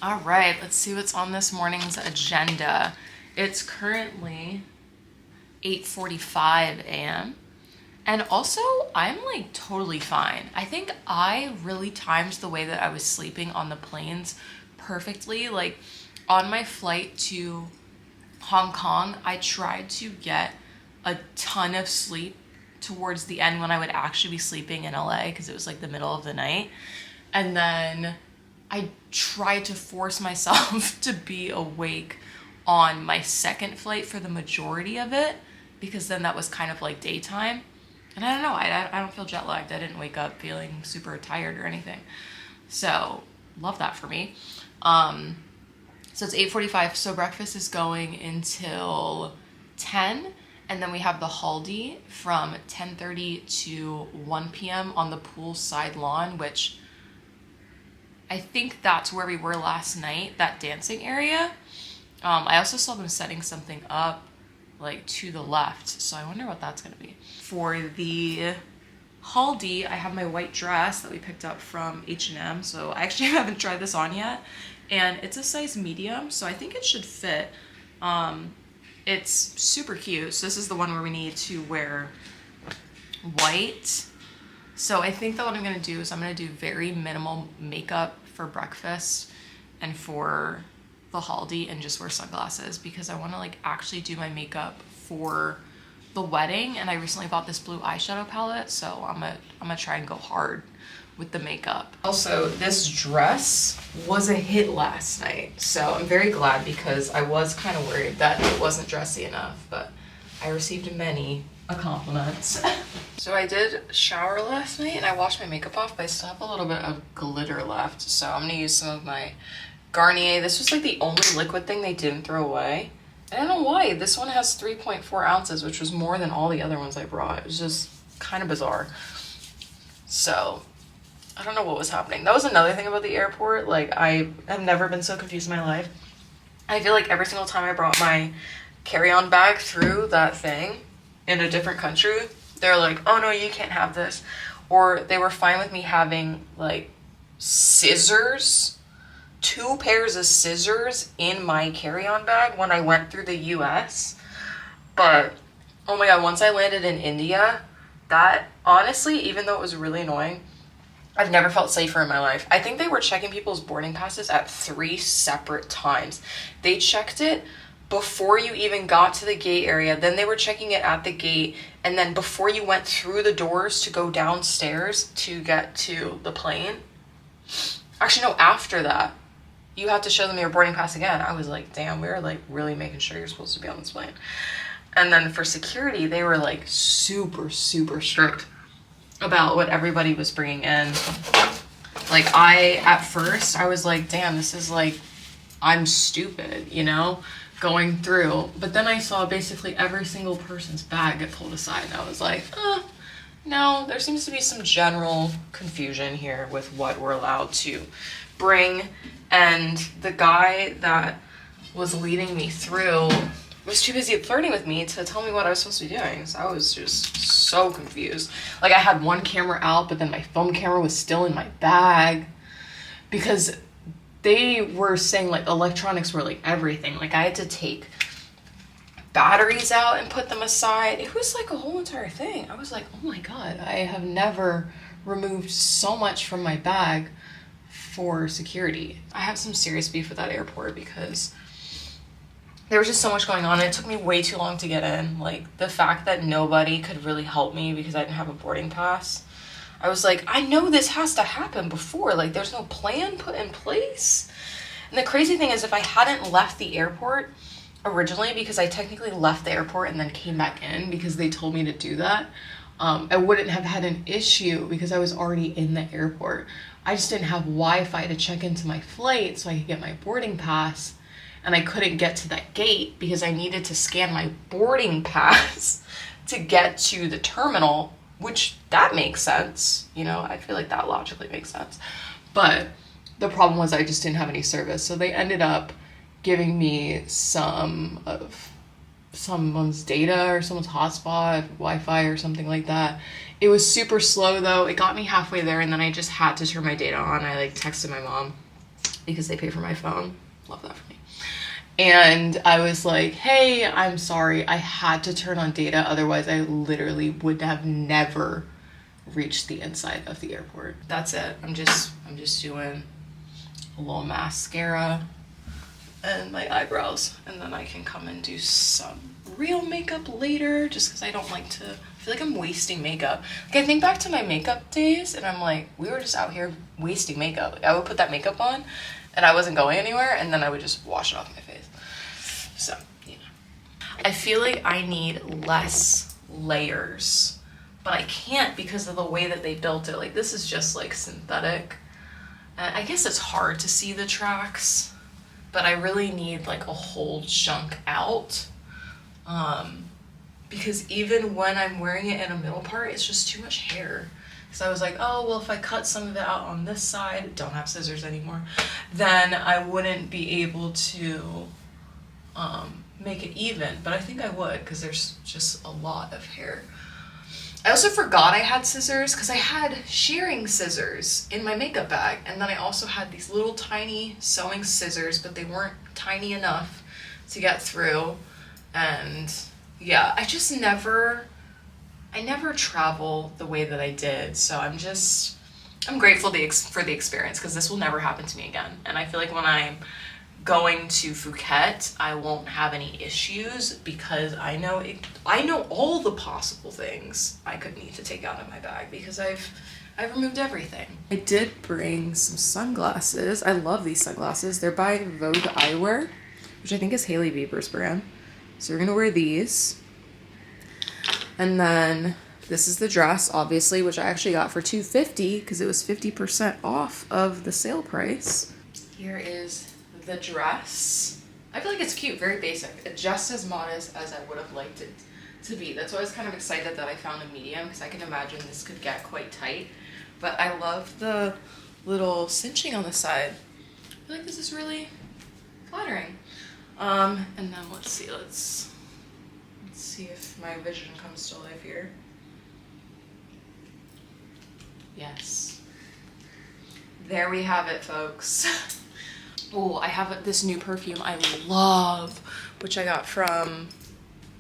All right, let's see what's on this morning's agenda. It's currently 8:45 a.m. And also, I'm like totally fine. I think I really timed the way that I was sleeping on the planes perfectly. Like on my flight to Hong Kong, I tried to get a ton of sleep towards the end when I would actually be sleeping in LA because it was like the middle of the night. And then I tried to force myself to be awake on my second flight for the majority of it because then that was kind of like daytime. And I don't know, I don't feel jet lagged. I didn't wake up feeling super tired or anything. So, love that for me. So it's 8:45, so breakfast is going until 10, and then we have the haldi from 10:30 to 1 p.m. on the poolside lawn, which I think that's where we were last night, that dancing area. I also saw them setting something up like to the left, so I wonder what that's gonna be. For the haldi, I have my white dress that we picked up from H&M, so I actually haven't tried this on yet, and it's a size medium, so I think it should fit. It's super cute. So this is the one where we need to wear white. So I think that what I'm gonna do is I'm gonna do very minimal makeup for breakfast and for the haldi, and just wear sunglasses because I wanna like actually do my makeup for the wedding. And I recently bought this blue eyeshadow palette, so I'm gonna try and go hard with the makeup. Also, this dress was a hit last night, so I'm very glad because I was kind of worried that it wasn't dressy enough, but I received many compliments. So I did shower last night and I washed my makeup off, but I still have a little bit of glitter left, so I'm gonna use some of my Garnier. This was like the only liquid thing they didn't throw away. I don't know why. This one has 3.4 ounces, which was more than all the other ones I brought. It was just kind of bizarre. So I don't know what was happening. That was another thing about the airport. Like, I have never been so confused in my life. I feel like every single time I brought my carry-on bag through that thing in a different country, they're like, oh no, you can't have this. Or they were fine with me having like scissors, 2 pairs of scissors in my carry-on bag when I went through the US. But oh my god, once I landed in India, that honestly, even though it was really annoying, I've never felt safer in my life. I think they were checking people's boarding passes at 3 separate times. They checked it before you even got to the gate area, then they were checking it at the gate, and then before you went through the doors to go downstairs to get to the plane. Actually, no, after that, you had to show them your boarding pass again. I was like, damn, we were like really making sure you're supposed to be on this plane. And then for security, they were like super, super strict about what everybody was bringing in. Like at first I was like, damn, this is like, I'm stupid, you know, going through. But then I saw basically every single person's bag get pulled aside, and I was like, no, there seems to be some general confusion here with what we're allowed to bring. And the guy that was leading me through was too busy flirting with me to tell me what I was supposed to be doing. So I was just so confused. Like, I had one camera out, but then my phone camera was still in my bag because they were saying like electronics were like everything. Like, I had to take batteries out and put them aside. It was like a whole entire thing. I was like, oh my god, I have never removed so much from my bag for security. I have some serious beef with that airport because there was just so much going on, and it took me way too long to get in. Like, the fact that nobody could really help me because I didn't have a boarding pass. I was like, I know this has to happen before. Like, there's no plan put in place. And the crazy thing is, if I hadn't left the airport originally, because I technically left the airport and then came back in because they told me to do that, I wouldn't have had an issue because I was already in the airport. I just didn't have Wi-Fi to check into my flight so I could get my boarding pass. And I couldn't get to that gate because I needed to scan my boarding pass to get to the terminal, which that makes sense. You know, I feel like that logically makes sense. But the problem was I just didn't have any service. So they ended up giving me some of someone's data or someone's hotspot, Wi-Fi or something like that. It was super slow though. It got me halfway there and then I just had to turn my data on. I like texted my mom because they pay for my phone. Love that for me. And I was like, hey, I'm sorry, I had to turn on data, otherwise I literally would have never reached the inside of the airport. That's it. I'm just doing a little mascara and my eyebrows, and then I can come and do some real makeup later, just because I don't like to, I feel like I'm wasting makeup. Like, I think back to my makeup days and I'm like, we were just out here wasting makeup. Like, I would put that makeup on and I wasn't going anywhere, and then I would just wash it off my face. So, you know. I feel like I need less layers, but I can't because of the way that they built it. Like, this is just like synthetic. And I guess it's hard to see the tracks, but I really need like a whole chunk out. Because even when I'm wearing it in a middle part, it's just too much hair. So I was like, oh, well, if I cut some of it out on this side, don't have scissors anymore, then I wouldn't be able to make it even. But I think I would, because there's just a lot of hair. I also forgot I had scissors, because I had shearing scissors in my makeup bag. And then I also had these little tiny sewing scissors, but they weren't tiny enough to get through. And yeah, I never travel the way that I did, so I'm grateful for the experience, because this will never happen to me again. And I feel like when I'm going to Phuket, I won't have any issues, because I know all the possible things I could need to take out of my bag, because I've removed everything. I did bring some sunglasses. I love these sunglasses. They're by Vogue Eyewear, which I think is Hailey Bieber's brand. So we're gonna wear these. And then this is the dress, obviously, which I actually got for $250 because it was 50% off of the sale price. Here is the dress. I feel like it's cute, very basic, just as modest as I would have liked it to be. That's why I was kind of excited that I found a medium, because I can imagine this could get quite tight. But I love the little cinching on the side. I feel like this is really flattering. And then let's see if my vision comes to life here. Yes. There we have it, folks. Oh, I have this new perfume I love, which I got from,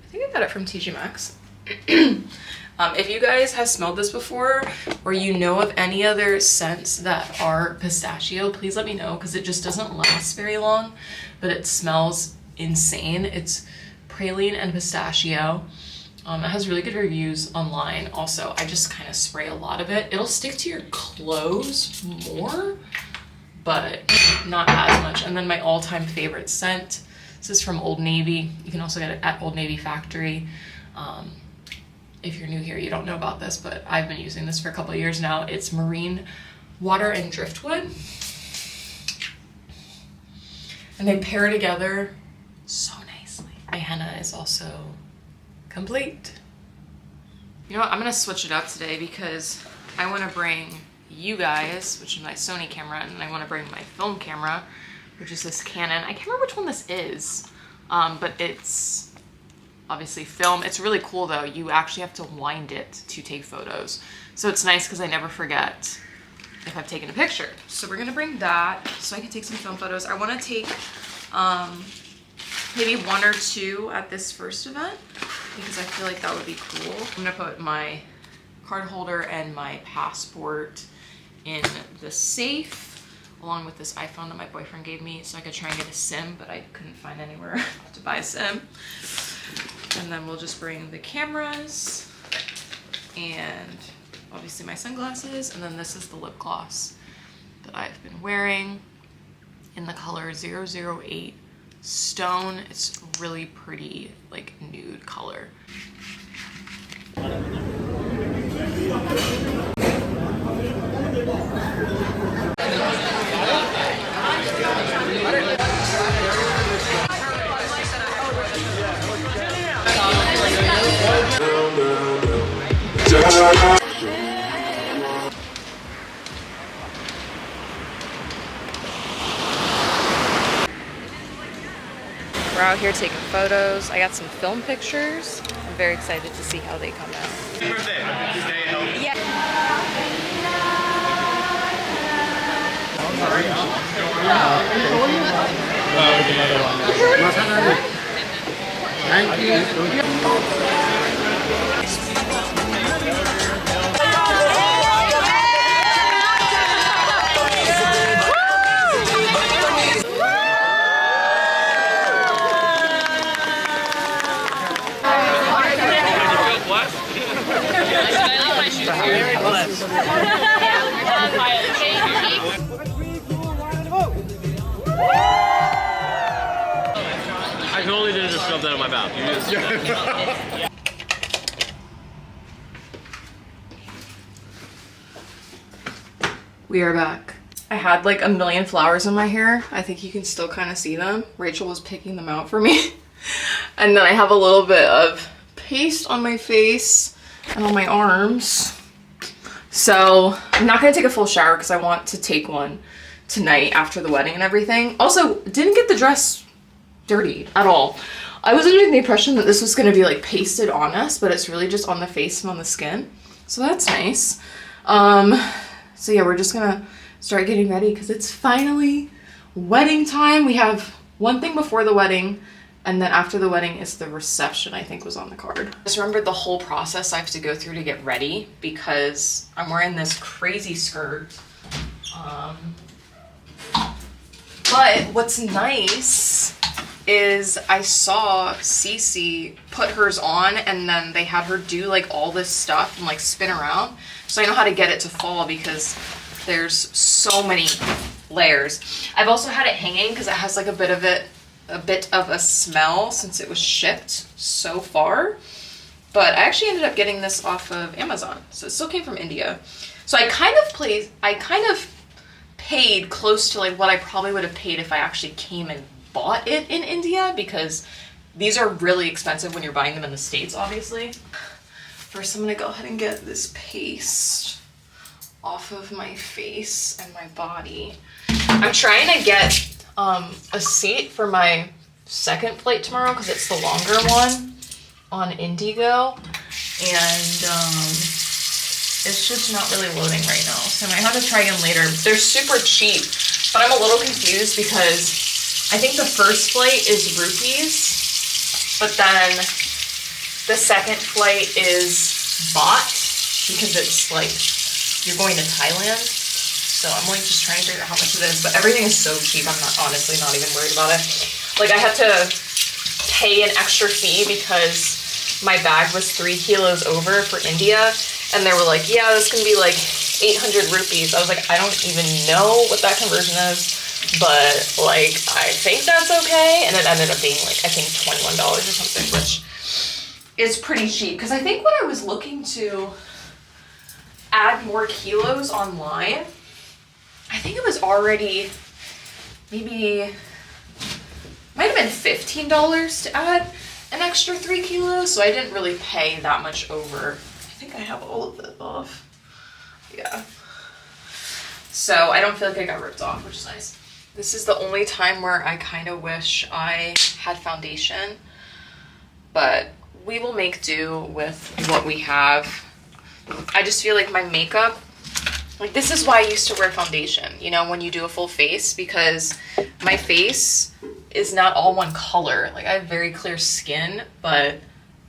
I think I got it from TJ Maxx. If you guys have smelled this before, or you know of any other scents that are pistachio, please let me know, because it just doesn't last very long, but it smells insane. It's praline and pistachio. It has really good reviews online. Also, I just kind of spray a lot of it. It'll stick to your clothes more, but not as much. And then my all-time favorite scent, this is from Old Navy. You can also get it at Old Navy Factory. If you're new here, you don't know about this, but I've been using this for a couple of years now. It's Marine Water and Driftwood. And they pair together so nicely. My henna is also complete. You know what, I'm gonna switch it up today, because I wanna bring you guys, which is my Sony camera, and I wanna bring my film camera, which is this Canon. I can't remember which one this is, but it's obviously film. It's really cool though. You actually have to wind it to take photos. So it's nice because I never forget if I've taken a picture. So we're gonna bring that so I can take some film photos. I wanna take maybe 1 or 2 at this first event, because I feel like that would be cool. I'm gonna put my card holder and my passport in the safe, along with this iPhone that my boyfriend gave me so I could try and get a SIM, but I couldn't find anywhere to buy a SIM. And then we'll just bring the cameras and obviously my sunglasses, and then this is the lip gloss that I've been wearing in the color 008 Stone. It's really pretty, like, nude color. We're out here taking photos. I got some film pictures. I'm very excited to see how they come out. Happy birthday. Yeah. Thank you. I totally didn't just shove that in my mouth. You just... We are back. I had like a million flowers in my hair. I think you can still kind of see them. Rachel was picking them out for me. And then I have a little bit of paste on my face and on my arms. So I'm not gonna take a full shower because I want to take one tonight after the wedding and everything. Also, didn't get the dress dirty at all. I was under the impression that this was gonna be like pasted on us, but it's really just on the face and on the skin. So that's nice. So yeah, we're just gonna start getting ready because it's finally wedding time. We have one thing before the wedding, and then after the wedding is the reception, I think was on the card. I just remembered the whole process I have to go through to get ready because I'm wearing this crazy skirt. But what's nice is I saw Cece put hers on and then they had her do like all this stuff and like spin around. So I know how to get it to fall because there's so many layers. I've also had it hanging because it has like a bit of a smell since it was shipped so far. But I actually ended up getting this off of Amazon. So it still came from India. So I kind of paid close to like what I probably would have paid if I actually came and bought it in India, because these are really expensive when you're buying them in the States, obviously. First, I'm gonna go ahead and get this paste off of my face and my body. I'm trying to get a seat for my second flight tomorrow because it's the longer one on Indigo, and it's just not really loading right now, so I might have to try again later. They're super cheap, but I'm a little confused because I think the first flight is rupees, but then the second flight is baht because it's like you're going to Thailand. So I'm like just trying to figure out how much it is, but everything is so cheap. I'm honestly not even worried about it. Like I had to pay an extra fee because my bag was 3 kilos over for India, and they were like, yeah, this can be like 800 rupees. I was like, I don't even know what that conversion is, but like I think that's okay. And it ended up being like I think $21 or something, which is pretty cheap because I think when I was looking to add more kilos online, I think it was already maybe, might have been $15 to add an extra 3 kilos, so I didn't really pay that much over. I think I have all of it off. Yeah. So I don't feel like I got ripped off, which is nice. This is the only time where I kind of wish I had foundation, but we will make do with what we have. I just feel like my makeup, like this is why I used to wear foundation, you know, when you do a full face, because my face is not all one color. Like I have very clear skin, but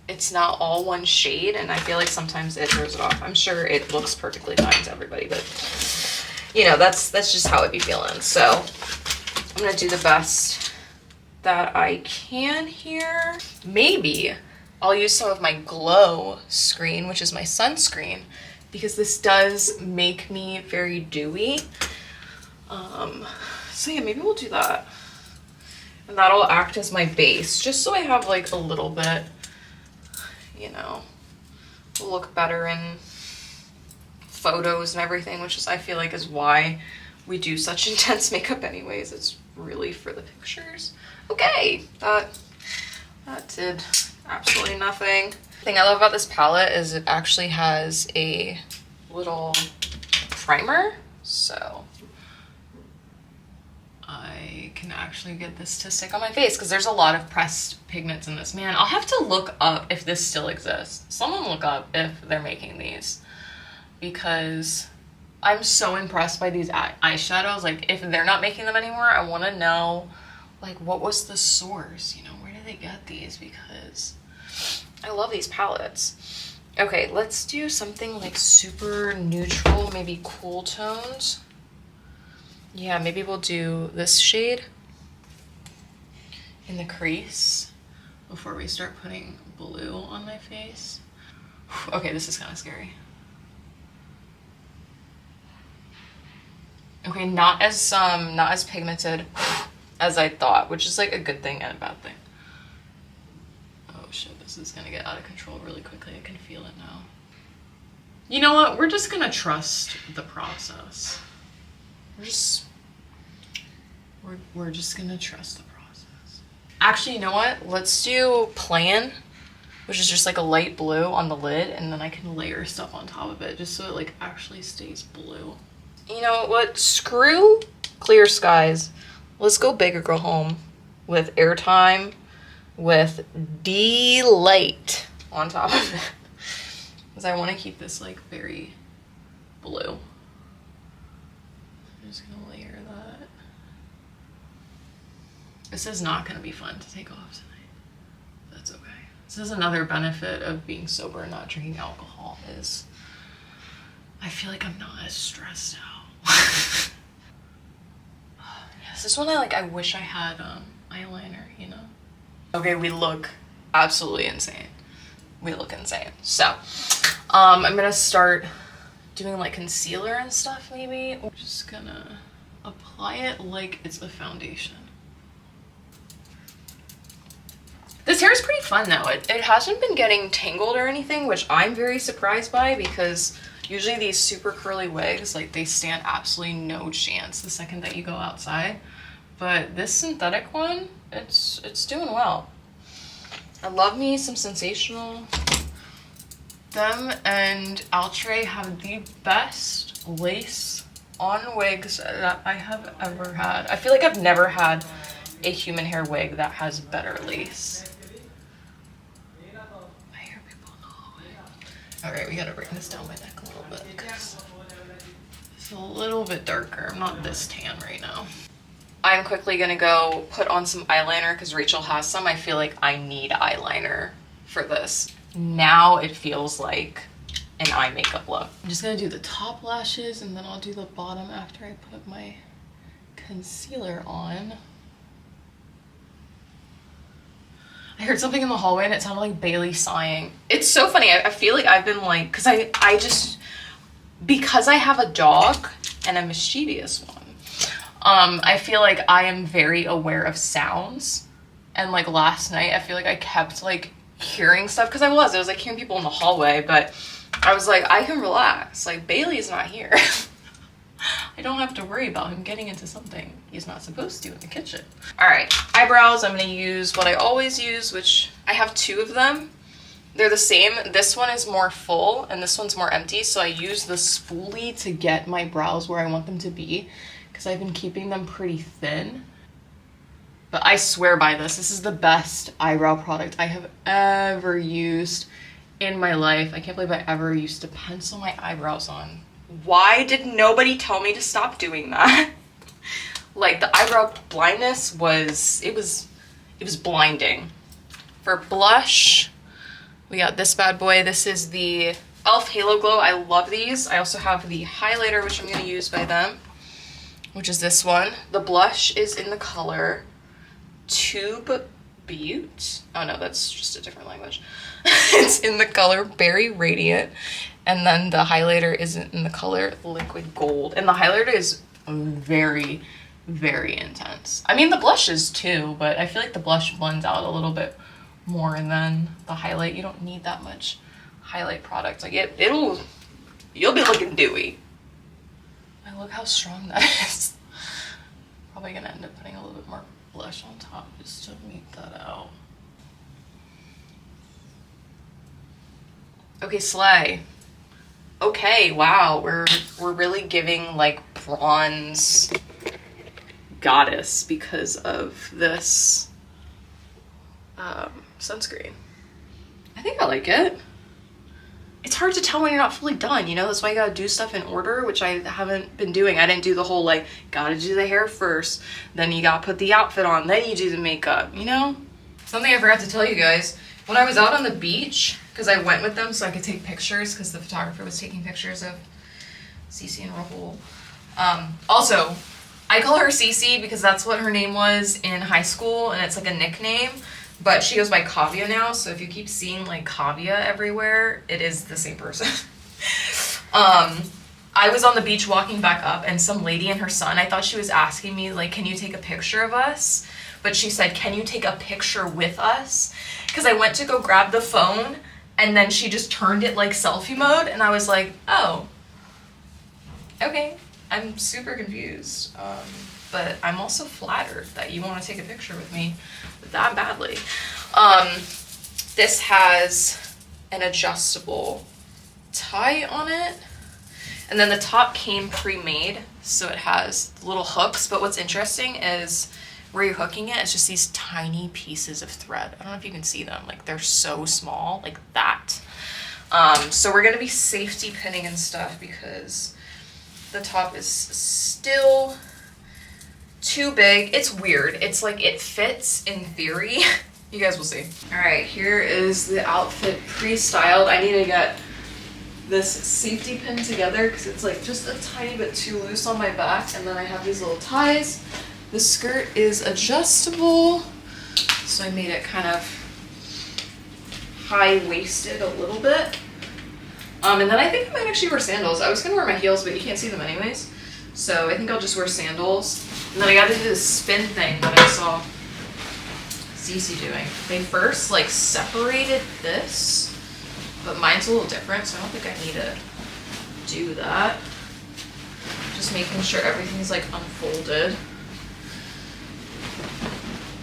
it's not all one shade, and I feel like sometimes it throws it off. I'm sure it looks perfectly fine to everybody, but you know, that's just how it be feeling. So I'm gonna do the best that I can here. Maybe I'll use some of my glow screen, which is my sunscreen, because this does make me very dewy. So yeah, maybe we'll do that. And that'll act as my base, just so I have like a little bit, you know, look better in photos and everything, which is, I feel like, is why we do such intense makeup anyways. It's really for the pictures. Okay, that did absolutely nothing. The thing I love about this palette is it actually has a little primer, so I can actually get this to stick on my face because there's a lot of pressed pigments in this. Man, I'll have to look up if this still exists. Someone look up if they're making these, because I'm so impressed by these eyeshadows. Like, if they're not making them anymore, I want to know, like, what was the source? You know, where did they get these? Because I love these palettes. Okay, let's do something like super neutral, maybe cool tones. Yeah, maybe we'll do this shade in the crease before we start putting blue on my face. Okay, this is kind of scary. Okay, not as pigmented as I thought, which is like a good thing and a bad thing. Oh shit, this is gonna get out of control really quickly. I can feel it now. You know what? We're just gonna trust the process. We're just gonna trust the process. Actually, you know what? Let's do Plan, which is just like a light blue on the lid, and then I can layer stuff on top of it just so it like actually stays blue. You know what? Screw clear skies. Let's go big or go home with Airtime with Delight on top of it. Because I want to keep this like very blue. I'm just gonna layer that. This is not gonna be fun to take off tonight. That's okay. This is another benefit of being sober and not drinking alcohol is I feel like I'm not as stressed out. This is when I wish I had eyeliner, you know? Okay, we look absolutely insane. We look insane. So, I'm gonna start doing like concealer and stuff maybe. I'm just gonna apply it like it's a foundation. This hair is pretty fun though. It hasn't been getting tangled or anything, which I'm very surprised by because usually these super curly wigs, like they stand absolutely no chance the second that you go outside. But this synthetic one, it's doing well. I love me some Sensational. Them and Attire have the best lace on wigs that I have ever had. I feel like I've never had a human hair wig that has better lace. I hear people in the hallway. Alright, we gotta bring this down my neck a little bit because it's a little bit darker. I'm not this tan right now. I'm quickly gonna go put on some eyeliner because Rachel has some. I feel like I need eyeliner for this. Now it feels like an eye makeup look. I'm just gonna do the top lashes and then I'll do the bottom after I put my concealer on. I heard something in the hallway and it sounded like Bailey sighing. It's so funny. I feel like I've been like, because I have a dog and a mischievous one. I feel like I am very aware of sounds. And like last night, I feel like I kept like hearing stuff because I was like hearing people in the hallway, but I was like, I can relax. Like Bailey's not here. I don't have to worry about him getting into something he's not supposed to in the kitchen. All right, eyebrows. I'm gonna use what I always use, which I have two of them. They're the same. This one is more full and this one's more empty. So I use the spoolie to get my brows where I want them to be because I've been keeping them pretty thin. But I swear by this. This is the best eyebrow product I have ever used in my life. I can't believe I ever used to pencil my eyebrows on. Why did nobody tell me to stop doing that? Like the eyebrow blindness was blinding. For blush, we got this bad boy. This is the e.l.f. Halo Glow. I love these. I also have the highlighter, which I'm gonna use by them, which is this one. The blush is in the color Tube Butte. Oh no, that's just a different language. It's in the color Berry Radiant. And then the highlighter is in the color Liquid Gold. And the highlighter is very, very intense. I mean, the blush is too, but I feel like the blush blends out a little bit more than the highlight. You don't need that much highlight product. Like you'll be looking dewy. And look how strong that is. Probably gonna end up putting a little bit more blush on top just to meet that out. Okay, slay. Okay, wow, we're really giving like bronze goddess because of this sunscreen. I think I like it. it's hard to tell when you're not fully done, you know? That's why you gotta do stuff in order, which I haven't been doing. I didn't do the whole, like, gotta do the hair first, then you gotta put the outfit on, then you do the makeup, you know? Something I forgot to tell you guys, when I was out on the beach, because I went with them so I could take pictures, because the photographer was taking pictures of Cece and Rahul. Also, I call her Cece because that's what her name was in high school, and it's like a nickname. But she goes by Kavya now, so if you keep seeing like Kavya everywhere, it is the same person. I was on the beach walking back up, and some lady and her son, I thought she was asking me, like, can you take a picture of us? But she said, can you take a picture with us? Because I went to go grab the phone, and then she just turned it like selfie mode, and I was like, oh, okay. I'm super confused. But I'm also flattered that you want to take a picture with me that badly. This has an adjustable tie on it, and then the top came pre-made, so it has little hooks. But what's interesting is where you're hooking it, it's just these tiny pieces of thread. I don't know if you can see them, like they're so small, like that. So we're gonna be safety pinning and stuff because the top is still too big. It's weird. It's like it fits in theory. You guys will see. All right, here is the outfit pre-styled. I need to get this safety pin together because it's like just a tiny bit too loose on my back, and then I have these little ties. The skirt is adjustable, so I made it kind of high-waisted a little bit. And then I think I might actually wear sandals. I was gonna wear my heels, but you can't see them anyways. So I think I'll just wear sandals. And then I gotta do this spin thing that I saw Cece doing. They first like separated this, but mine's a little different, so I don't think I need to do that. Just making sure everything's like unfolded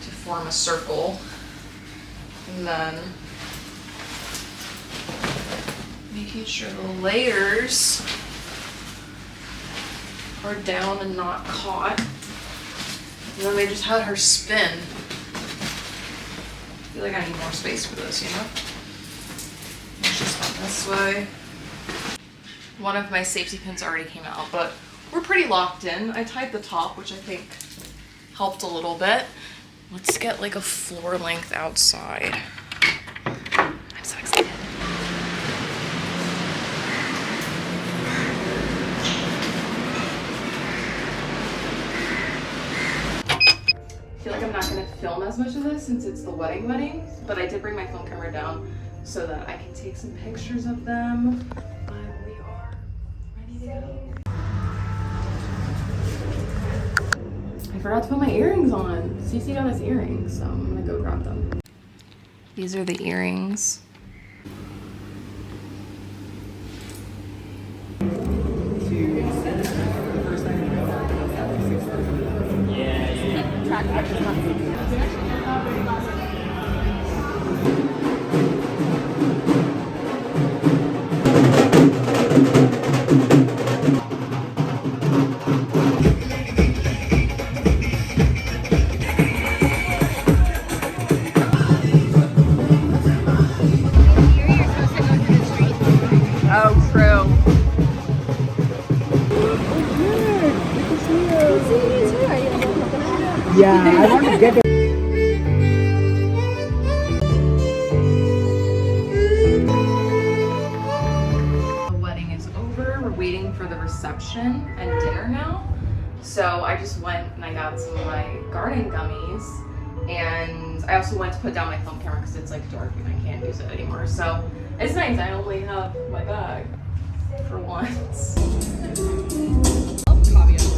to form a circle. And then making sure the layers are down and not caught. And then they just had her spin. I feel like I need more space for this, you know? Let's just go this way. One of my safety pins already came out, but we're pretty locked in. I tied the top, which I think helped a little bit. Let's get like a floor length outside. I'm so excited. I feel like I'm not going to film as much of this since it's the wedding, but I did bring my phone camera down so that I can take some pictures of them. But we are ready to go. I forgot to put my earrings on. Cece got us earrings, so I'm going to go grab them. These are the earrings. Oh, true. Yeah, I want to get it. The wedding is over. We're waiting for the reception and dinner now. So I just went and I got some of my garden gummies, and I also went to put down my film camera because it's like dark and I can't use it anymore. So it's nice. I only have my bag for once. Love caviar.